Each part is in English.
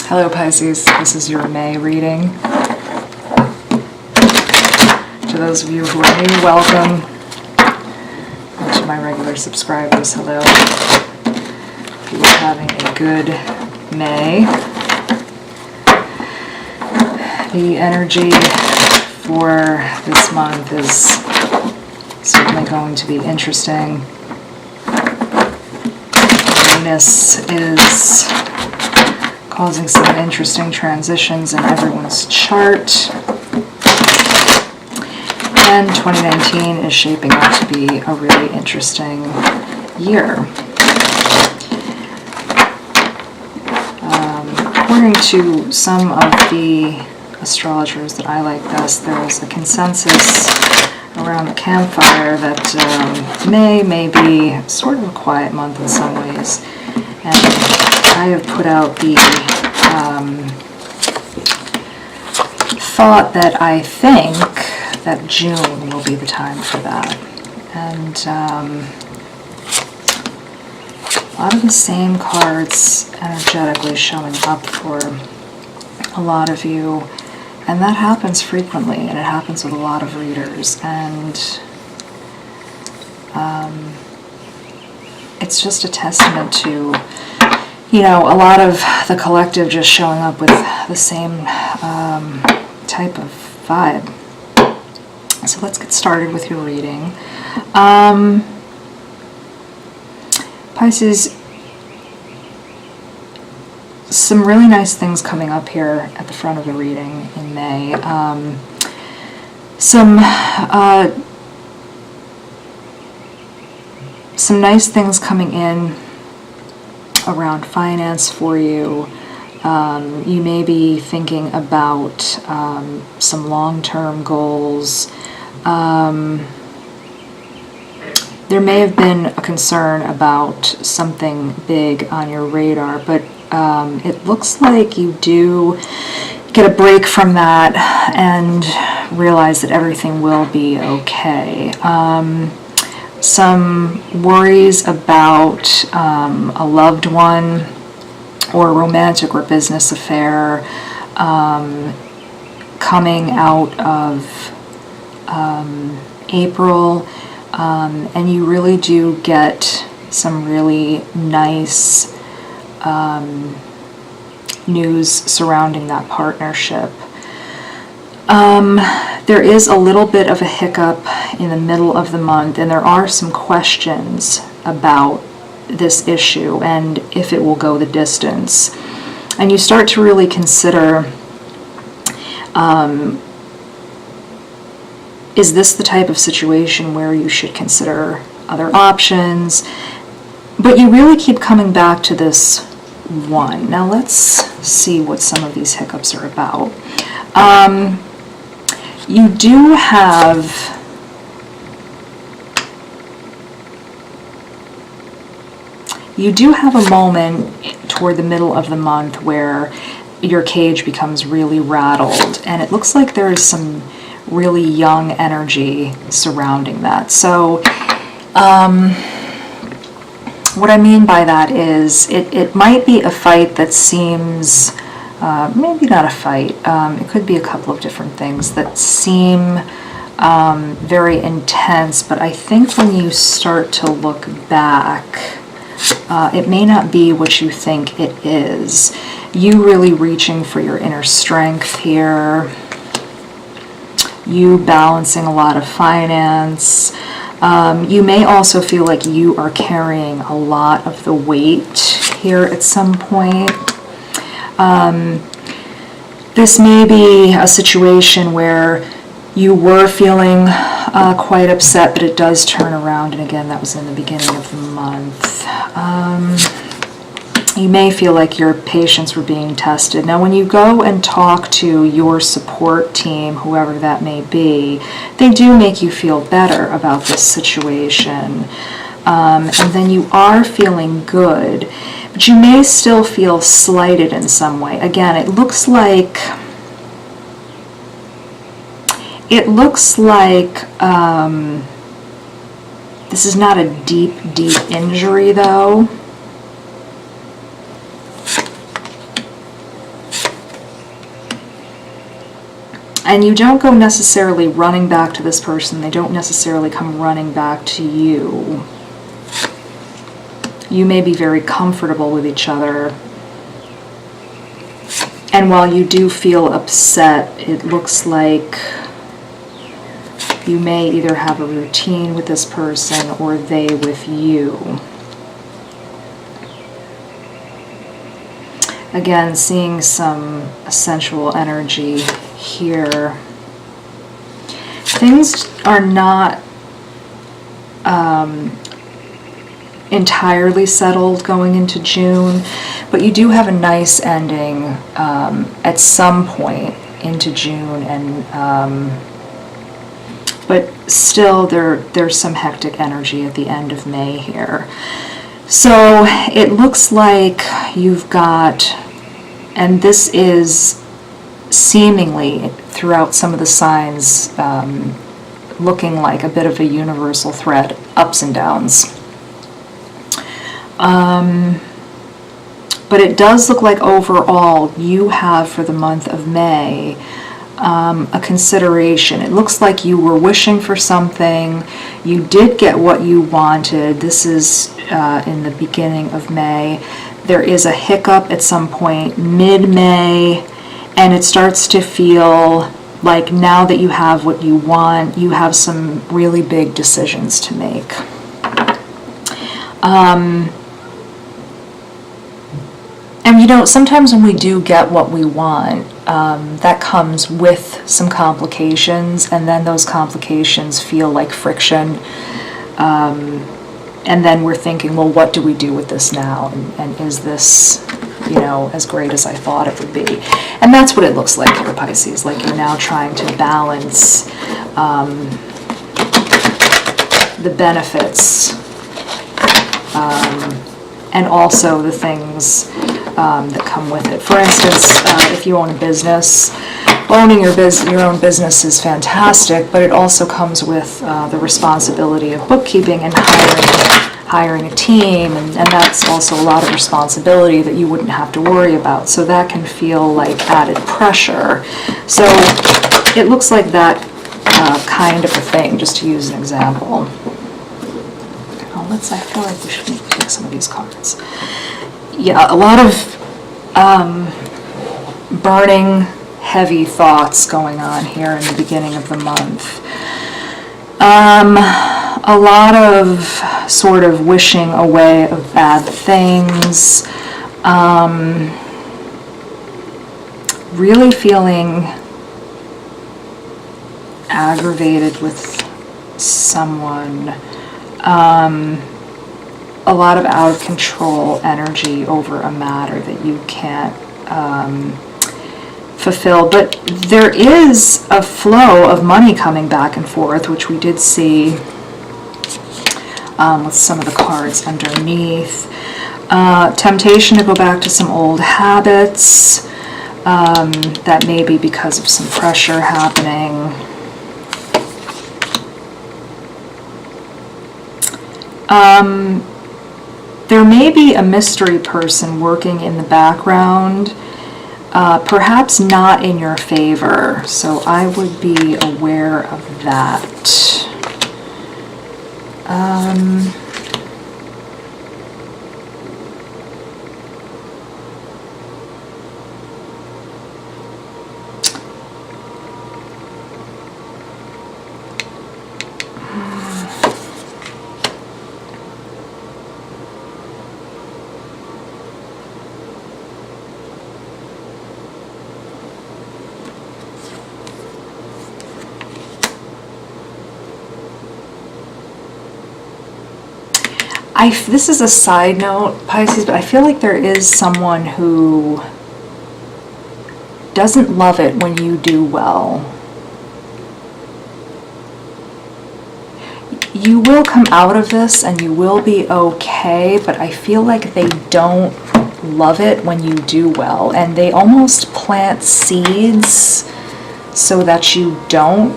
Hello Pisces, this is your May reading. To those of you who are new, welcome. And to my regular subscribers, hello. If you are having a good May. The energy for this month is certainly going to be interesting. Venus is causing some interesting transitions in everyone's chart. And 2019 is shaping up to be a really interesting year. According to some of the astrologers that I like best, there is a consensus around the campfire that May may be sort of a quiet month in some ways. And I have put out the thought that I think that June will be the time for that. And a lot of the same cards energetically showing up for a lot of you. And that happens frequently, and it happens with a lot of readers. And it's just a testament to, you know, a lot of the collective just showing up with the same type of vibe. So let's get started with your reading. Pisces, some really nice things coming up here at the front of the reading in May. Some nice things coming in around finance for you. You may be thinking about some long-term goals. There may have been a concern about something big on your radar, but it looks like you do get a break from that and realize that everything will be okay. Some worries about a loved one or a romantic or business affair coming out of April, and you really do get some really nice news surrounding that partnership. There is a little bit of a hiccup in the middle of the month, and there are some questions about this issue and if it will go the distance. And you start to really consider, is this the type of situation where you should consider other options? But you really keep coming back to this one. Now let's see what some of these hiccups are about. You do have a moment toward the middle of the month where your cage becomes really rattled, and it looks like there is some really young energy surrounding that. So what I mean by that is it might be a fight that seems, maybe not a fight, it could be a couple of different things that seem very intense, but I think when you start to look back, it may not be what you think it is. You really reaching for your inner strength here, you balancing a lot of finance. You may also feel like you are carrying a lot of the weight here at some point. This may be a situation where you were feeling quite upset, but it does turn around, and again, that was in the beginning of the month. You may feel like your patience were being tested. Now, when you go and talk to your support team, whoever that may be, they do make you feel better about this situation. And then you are feeling good, but you may still feel slighted in some way. Again, it looks like this is not a deep injury, though. And you don't go necessarily running back to this person. They don't necessarily come running back to you. You may be very comfortable with each other. And while you do feel upset, it looks like you may either have a routine with this person or they with you. Again, seeing some sensual energy here. Things are not entirely settled going into June, but you do have a nice ending at some point into June, and but still there's some hectic energy at the end of May here. So it looks like you've got, and this is seemingly throughout some of the signs looking like a bit of a universal thread, ups and downs. But it does look like overall you have for the month of May a consideration. It looks like you were wishing for something, you did get what you wanted. This is in the beginning of May. There is a hiccup at some point mid-May, and it starts to feel like now that you have what you want, you have some really big decisions to make. And you know, sometimes when we do get what we want, that comes with some complications, and then those complications feel like friction. And then we're thinking, well, what do we do with this now? And is this, you know, as great as I thought it would be? And that's what it looks like here, Pisces. Like you're now trying to balance the benefits and also the things that come with it. For instance, if you own a business, owning your own business is fantastic, but it also comes with the responsibility of bookkeeping and hiring a team, and that's also a lot of responsibility that you wouldn't have to worry about. So that can feel like added pressure. So it looks like that kind of a thing, just to use an example. Oh, I feel like we should take some of these cards. Yeah, a lot of burning, heavy thoughts going on here in the beginning of the month. A lot of sort of wishing away of bad things. Really feeling aggravated with someone. A lot of out of control energy over a matter that you can't fulfill. But there is a flow of money coming back and forth, which we did see with some of the cards underneath. Temptation to go back to some old habits. That may be because of some pressure happening. There may be a mystery person working in the background, perhaps not in your favor, so I would be aware of that. This is a side note, Pisces, but I feel like there is someone who doesn't love it when you do well. You will come out of this and you will be okay, but I feel like they don't love it when you do well, and they almost plant seeds so that you don't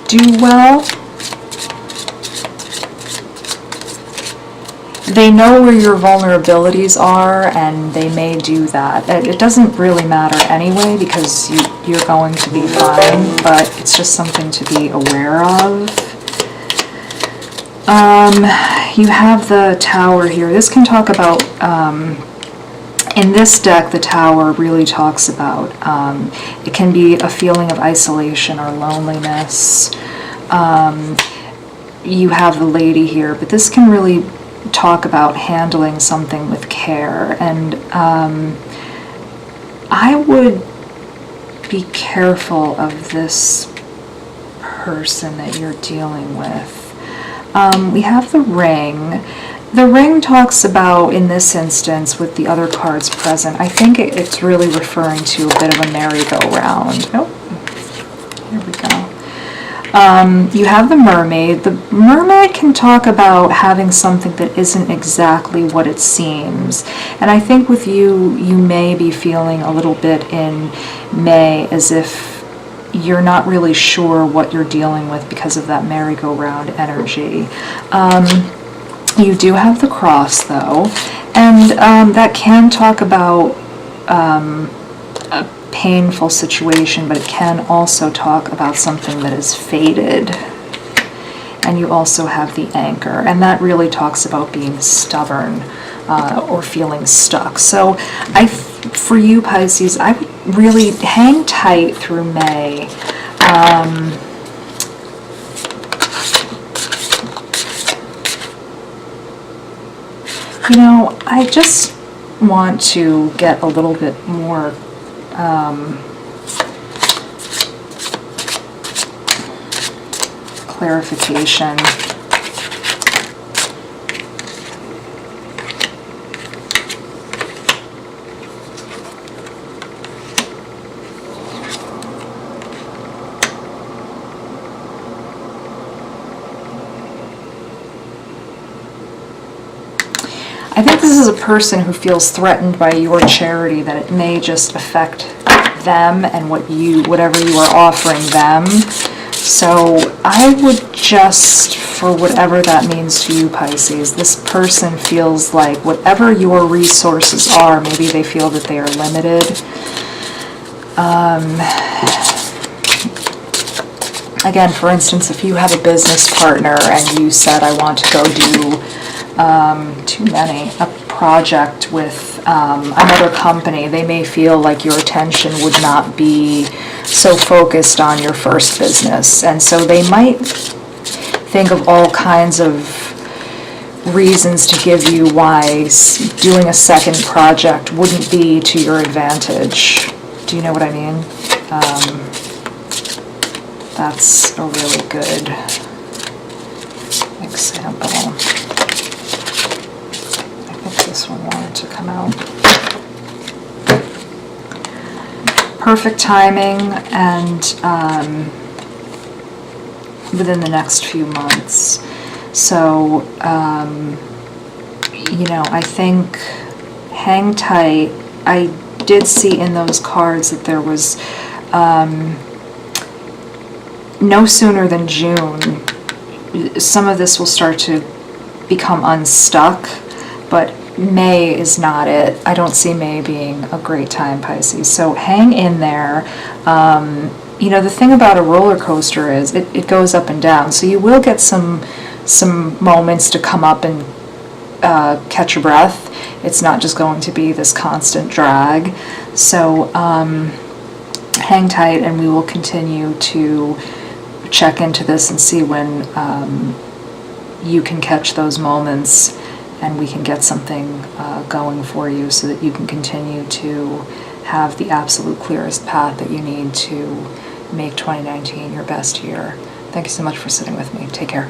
do well. they know where your vulnerabilities are, and they may do that. It doesn't really matter anyway, because you're going to be fine, but it's just something to be aware of. You have the Tower here. This can talk about, in this deck, the Tower really talks about, it can be a feeling of isolation or loneliness. You have the Lady here, but this can really talk about handling something with care. And I would be careful of this person that you're dealing with. We have the Ring. The Ring talks about, in this instance, with the other cards present, I think it's really referring to a bit of a merry-go-round. Oh, here we go. You have the Mermaid. The Mermaid can talk about having something that isn't exactly what it seems. And I think with you, you may be feeling a little bit in May as if you're not really sure what you're dealing with because of that merry-go-round energy. You do have the Cross, though, and that can talk about a painful situation, but it can also talk about something that is fated. And you also have the Anchor, and that really talks about being stubborn or feeling stuck. So for you, Pisces, I would really hang tight through May. You know, I just want to get a little bit more clarification. I think this is a person who feels threatened by your charity, that it may just affect them and whatever you are offering them. So I would just, for whatever that means to you, Pisces, this person feels like whatever your resources are, maybe they feel that they are limited. Again, for instance, if you have a business partner and you said, I want to go do a project with another company, they may feel like your attention would not be so focused on your first business, and so they might think of all kinds of reasons to give you why doing a second project wouldn't be to your advantage. Do you know what I mean? That's a really good example. This one wanted to come out. Perfect timing, and within the next few months. So, you know, I think hang tight. I did see in those cards that there was no sooner than June, some of this will start to become unstuck, but May is not it. I don't see May being a great time, Pisces. So hang in there. You know, the thing about a roller coaster is it goes up and down. So you will get some moments to come up and catch your breath. It's not just going to be this constant drag. So hang tight, and we will continue to check into this and see when you can catch those moments, and we can get something going for you so that you can continue to have the absolute clearest path that you need to make 2019 your best year. Thank you so much for sitting with me. Take care.